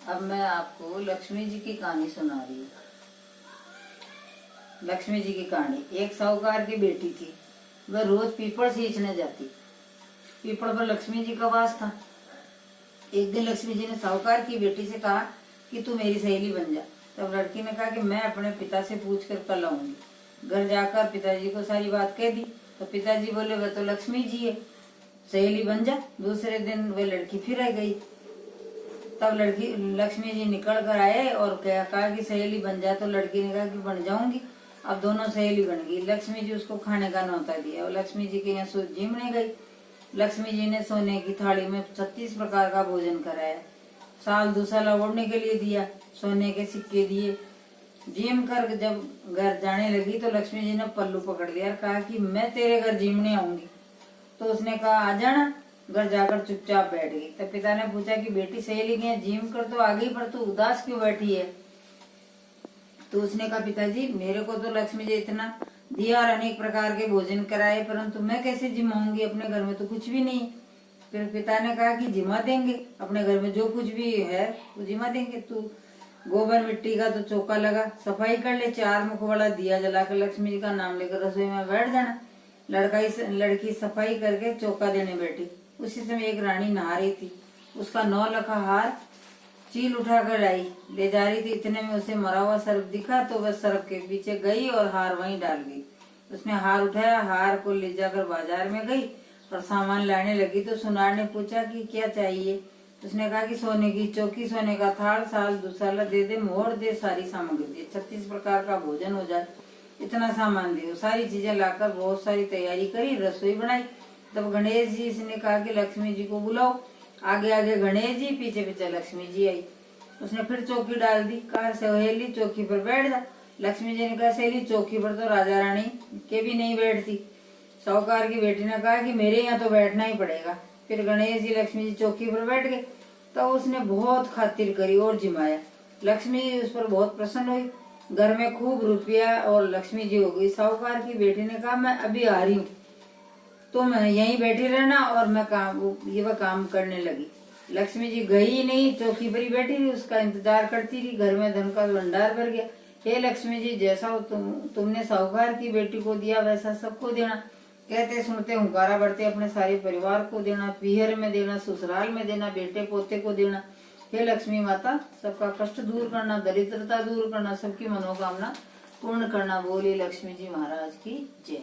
अब मैं आपको लक्ष्मी जी की कहानी सुना रही हूँ। लक्ष्मी जी की कहानी। एक साहूकार की बेटी थी। वह रोज पीपल सींचने जाती। पीपल पर लक्ष्मी जी का वास था। एक दिन लक्ष्मी जी ने साहूकार की बेटी से कहा कि तू मेरी सहेली बन जा। तब लड़की ने कहा कि मैं अपने पिता से पूछ कर कल आऊंगी। घर जाकर पिताजी को सारी बात कह दी तो पिताजी बोले वह तो लक्ष्मी जी है, सहेली बन जा। दूसरे दिन वह लड़की फिर आ गई। तब लड़की लक्ष्मी जी निकल कर आए और कहा कि सहेली बन जा। तो लड़की ने कहा कि बन जाऊंगी। अब दोनों सहेली बन गई। लक्ष्मी जी उसको खाने का न्योता दिया और लक्ष्मी जी के यहाँ जिमने गई। लक्ष्मी जी ने सोने की थाली में 36 प्रकार का भोजन कराया। साल दुसाला ओढ़ने के लिए दिया, सोने के सिक्के दिए। जिम कर जब घर जाने लगी तो लक्ष्मी जी ने पल्लू पकड़ लिया और कहा कि मैं तेरे घर जिमने आऊंगी। तो उसने कहा आ जाना। घर जाकर चुपचाप बैठ गई। तब पिता ने पूछा कि बेटी सहेली के जिम कर तो आ गई, पर तू उदास क्यों बैठी है? तो उसने कहा पिताजी मेरे को तो लक्ष्मी जी इतना दिया और अनेक प्रकार के भोजन कराए, परंतु मैं कैसे जिमाऊंगी? अपने घर में तो कुछ भी नहीं। फिर पिता ने कहा कि जिमा देंगे, अपने घर में जो कुछ भी है वो जिमा देंगे। तू गोबर मिट्टी का तो चौका लगा, सफाई कर ले, 4 मुख वाला दिया जलाकर लक्ष्मी जी का नाम लेकर रसोई में बैठ जाना। लड़की सफाई करके चौका देने बैठी। उसी समय एक रानी नहा रही थी। उसका 9 लखा हार चील उठाकर लाई ले जा रही थी। इतने में उसे मरा हुआ सर्प दिखा तो वह सर्प के पीछे गई और हार वहीं डाल गई। उसने हार उठाया, हार को ले जाकर बाजार में गई और सामान लाने लगी तो सुनार ने पूछा कि क्या चाहिए? उसने कहा कि सोने की चौकी, सोने का थाल, साल दुसाला दे दे, मोहर दे, सारी सामग्री दे, 36 प्रकार का भोजन हो जाए, इतना सामान दे। सारी चीजें लाकर बहुत सारी तैयारी करी, रसोई बनाई। तब गणेश जी ने कहा कि लक्ष्मी जी को बुलाओ। आगे आगे गणेश जी, पीछे पीछे लक्ष्मी जी आई। उसने फिर चौकी डाल दी। कहा सहेली चौकी पर बैठ जा। लक्ष्मी जी ने कहा सहेली चौकी पर तो राजा रानी के भी नहीं बैठती। साहूकार की बेटी ने कहा कि मेरे यहाँ तो बैठना ही पड़ेगा। फिर गणेश जी लक्ष्मी जी चौकी पर बैठ गए। तो उसने बहुत खातिर करी और जिमाया। लक्ष्मी जी उस पर बहुत प्रसन्न हुई। घर में खूब रुपया और लक्ष्मी जी हो गई। साहूकार की बेटी ने कहा मैं अभी आ रही हूँ, तुम यहीं बैठी रहना और मैं वह काम करने लगी। लक्ष्मी जी गई ही नहीं, चौकी पर ही बैठी रही, उसका इंतजार करती रही। घर में धन का भंडार भर गया। हे लक्ष्मी जी, जैसा तुमने साहूकार की बेटी को दिया वैसा सबको देना। कहते सुनते हुंकारा बढ़ते अपने सारे परिवार को देना, पीहर में देना, ससुराल में देना, बेटे पोते को देना। हे लक्ष्मी माता, सबका कष्ट दूर करना, दरिद्रता दूर करना, सबकी मनोकामना पूर्ण करना। बोली लक्ष्मी जी महाराज की जय।